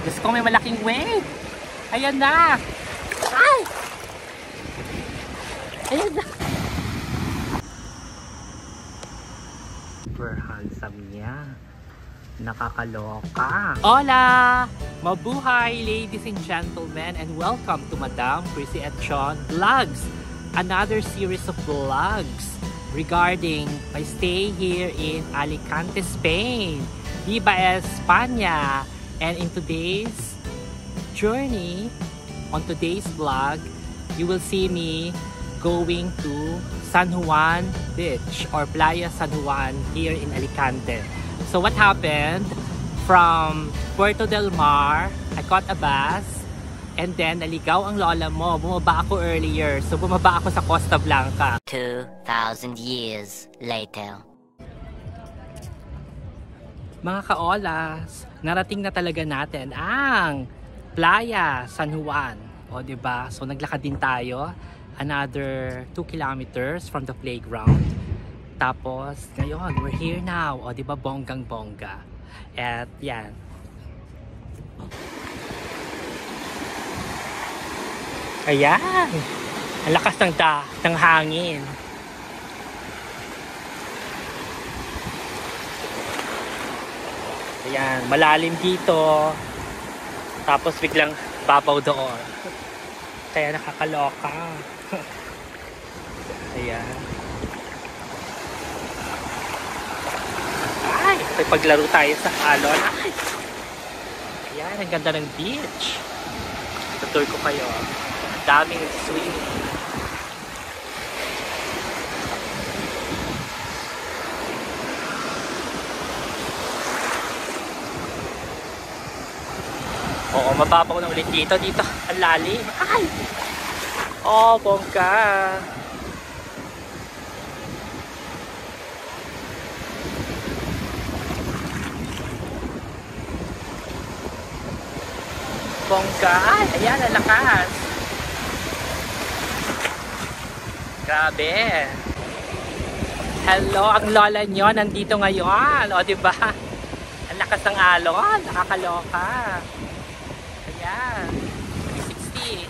Diyos ko, may malaking wave. Ayan na. Ay! Ayan na. Super handsome niya. Nakakaloka. Hola! Mabuhay, ladies and gentlemen, and welcome to Madam Prissy at Sean Vlogs. Another series of vlogs regarding my stay here in Alicante, Spain. Viva España! And in today's journey, on today's vlog, you will see me going to San Juan Beach or Playa San Juan here in Alicante. So what happened? From Puerto del Mar, I caught a bus and then naligaw ang lola mo. Bumaba ako earlier. So bumaba ako sa Costa Blanca. 2,000 years later. Mga kaolas, narating na talaga natin ang Playa San Juan. O diba? So naglakad din tayo. Another 2 kilometers from the playground. Tapos ngayon, we're here now. O diba? Bonggang bongga. At yan. Ayan. Ang lakas ng hangin. Ayan, malalim dito. Tapos biglang babaw doon. Kaya nakakaloka. Ayan. Ay, may paglaro tayo sa alon. Ay. Ayan, ang ganda ng beach. Tutur ko kayo. Daming swing. Oo, mababaw na ulit dito. Dito, ang lalim. Ay! Oh, bongga. Bongga. Ay, ayan, ang lakas. Grabe. Hello, ang lola nyo nandito ngayon. O, diba? Ang lakas ng alon. Nakakaloka. Ayan. 360.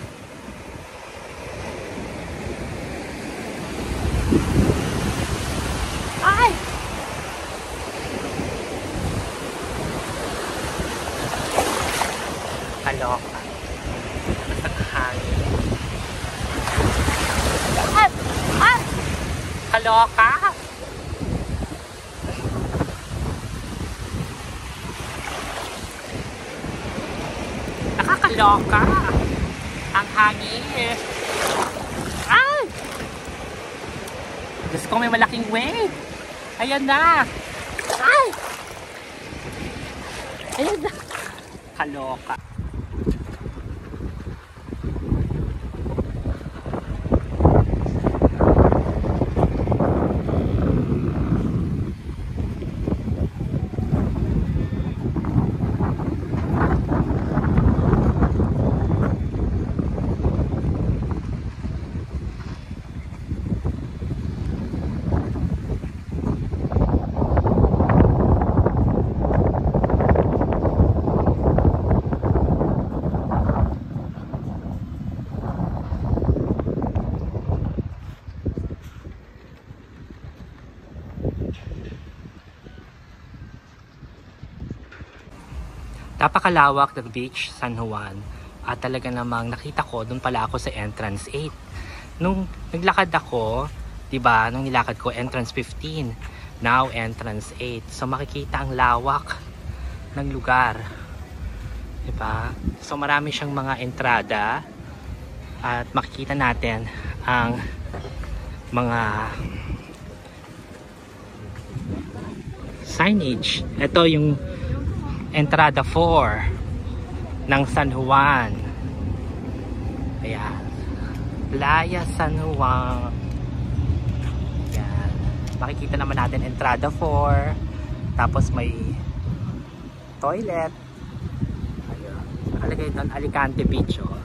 Ay! Kaloka. Ang hangin. Ay! Ay! Kaloka! Nakakaloka! Ang hangin! Ay! Diyos ko, may malaking wave! Ayan na! Ay! Ayan na! Kaloka! Napakalawak ng beach San Juan at talaga namang nakita ko doon pala ako sa entrance 8. Nung naglakad ako, 'di ba? Nung nilakad ko entrance 15, now entrance 8. So makikita ang lawak ng lugar. 'Di ba? So marami siyang mga entrada at makikita natin ang mga signage. Ito yung entrada 4 ng San Juan. Ayan. Playa San Juan. Ayan. Makikita naman natin entrada 4. Tapos may toilet. Ayan. Nakalagay doon Alicante Beach. Oh.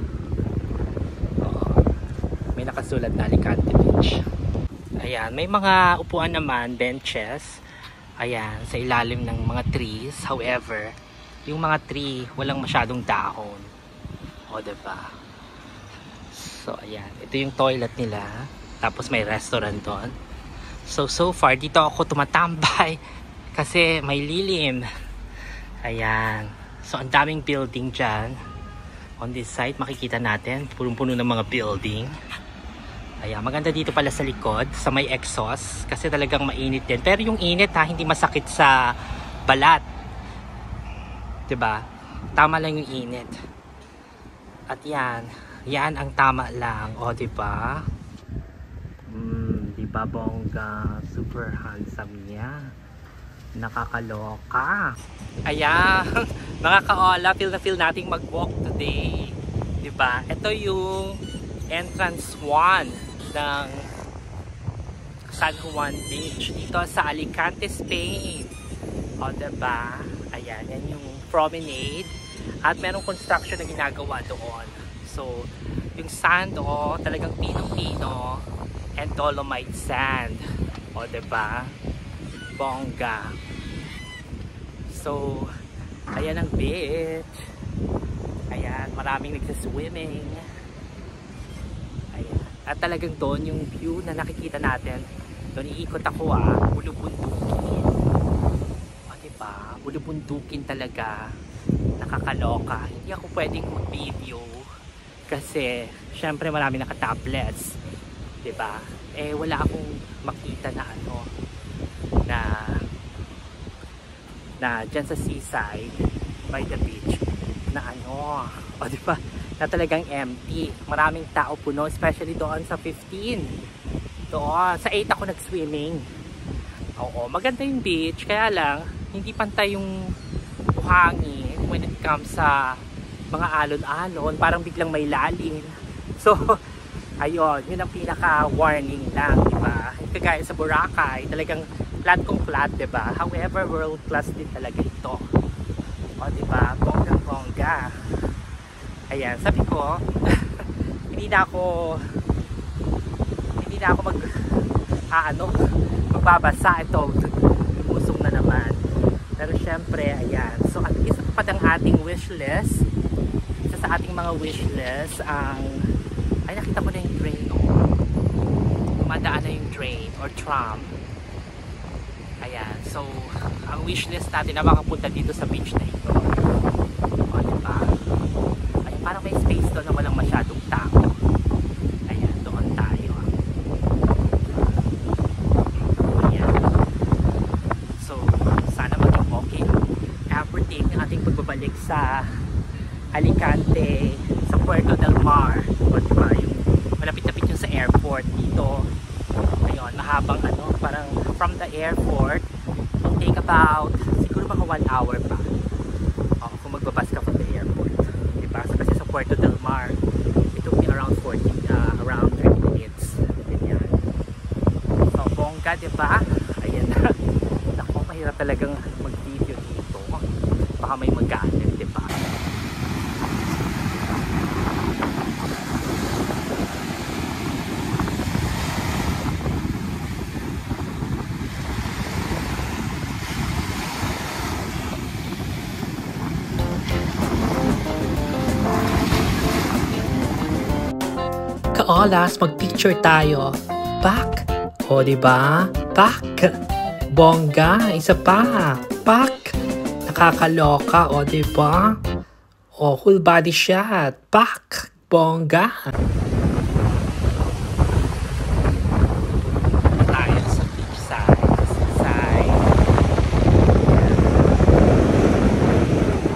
May nakasulat na Alicante Beach. Ayan. May mga upuan naman, benches. Ayan, sa ilalim ng mga trees. However, yung mga tree, walang masyadong dahon. O, diba? So, ayan. Ito yung toilet nila. Tapos may restaurant doon. So far, dito ako tumatambay. Kasi may lilim. Ayan. So, ang daming building dyan. On this side, makikita natin. Punong-puno ng mga building. Ayan. Maganda dito pala sa likod. Sa may exhaust. Kasi talagang mainit din. Pero yung init ha, hindi masakit sa balat. Diba? Tama lang yung init. At yan. Yan ang tama lang. O, diba? Diba bongga? Super handsome niya. Nakakaloka. Ayan. Mga kaola, feel na feel nating mag-walk today. Diba? Ito yung entrance 1 ng San Juan Beach. Dito sa Alicante, Spain. O, diba? Ayan. Yan yung promenade. At merong construction na ginagawa doon. So, yung sand, talagang pinong-pino and dolomite sand. O, diba? Bongga. So, ayan ang beach. Ayan, maraming nagsaswimming. Ayan. At talagang doon yung view na nakikita natin. Doon iikot ako bulubundukin. O, diba? Bulubundukin talaga. Nakakaloka. Hindi ako pwedeng mag-video kasi syempre marami naka-tablets, diba? Eh wala akong makita na na dyan sa seaside by the beach na o diba, na talagang empty. Maraming tao puno, especially doon sa 15. Doon sa 8 ako nag-swimming. Oo, maganda yung beach, kaya lang hindi pantay yung buhangin when it comes sa mga alon-alon, parang biglang may lalim. So, ayun, yun ang pinaka-warning lang, diba? Kagaya sa Boracay, talagang flat kung flat, diba? However, world class din talaga ito. O, diba? Bonggang-bongga. Ayan, sabi ko, hindi na ako magbabasa. Ito, lumusong na naman. Pero syempre, ayan. So, at least pa ang ating wishlist. Isa sa ating mga wishlist ay, nakita ko na yung train. Dumadaan na yung train or tram. Ayan. So, ang wishlist natin na makapunta dito sa beach na ito. O, diba? Ay, parang may space doon na walang masyadong tao. Ayan, doon tayo. Ayan. So, sana maging okay everything ng ating pagbabalik sa Alicante, sa Puerto del Mar. O, diba, yung malapit-lapit yung sa airport dito. Ayun, mahabang parang from the airport, it'll take about siguro mga 1 hour pa. O, kung magbabas ka from the airport. Diba? So, kasi sa Puerto del Mar, it took me around 30 minutes. Ganyan. So, bongga, diba? Ayan na. Naku, mahirap talagang mag-video dito. Baka may magalit, diba? Kaolas, mag-picture tayo. Pak! O, diba? Pak! Bongga! Isa pa! Pak! Nakakaloka, o, diba? O, whole body shot. Pak! Bongga! Tayo sa beach side.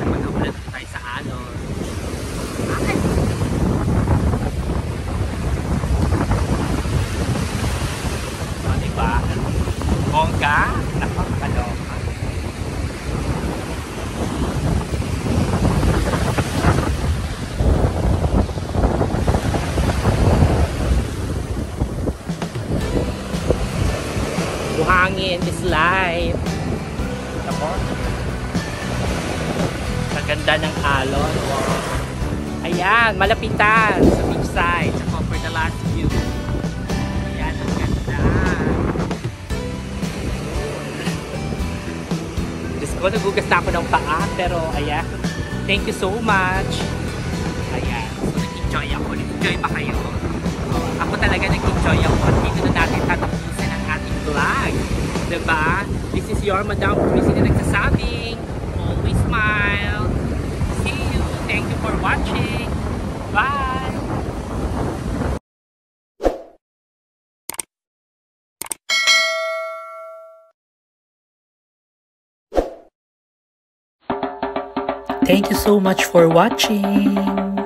Magkakulat tayo sa alon. O, diba? Bongga! Nakakaloka. Buhangin is life. Ako. Sa ganda ng alon. Ayan, malapitan sa beach side. Saka for the last view. Ayan, ang ganda. Diyos ko, So, nagugas na ako ng paa, pero ayan. Thank you so much. Ayan. So, nag-enjoy ako. Nag-enjoy ba kayo? Ako talaga nag-enjoy ako. At dito na natin tatapusin ang ating vlog. Diba? This is your Madam Prissy na nagsasabing, always smile. See you. Thank you for watching. Bye! Thank you so much for watching.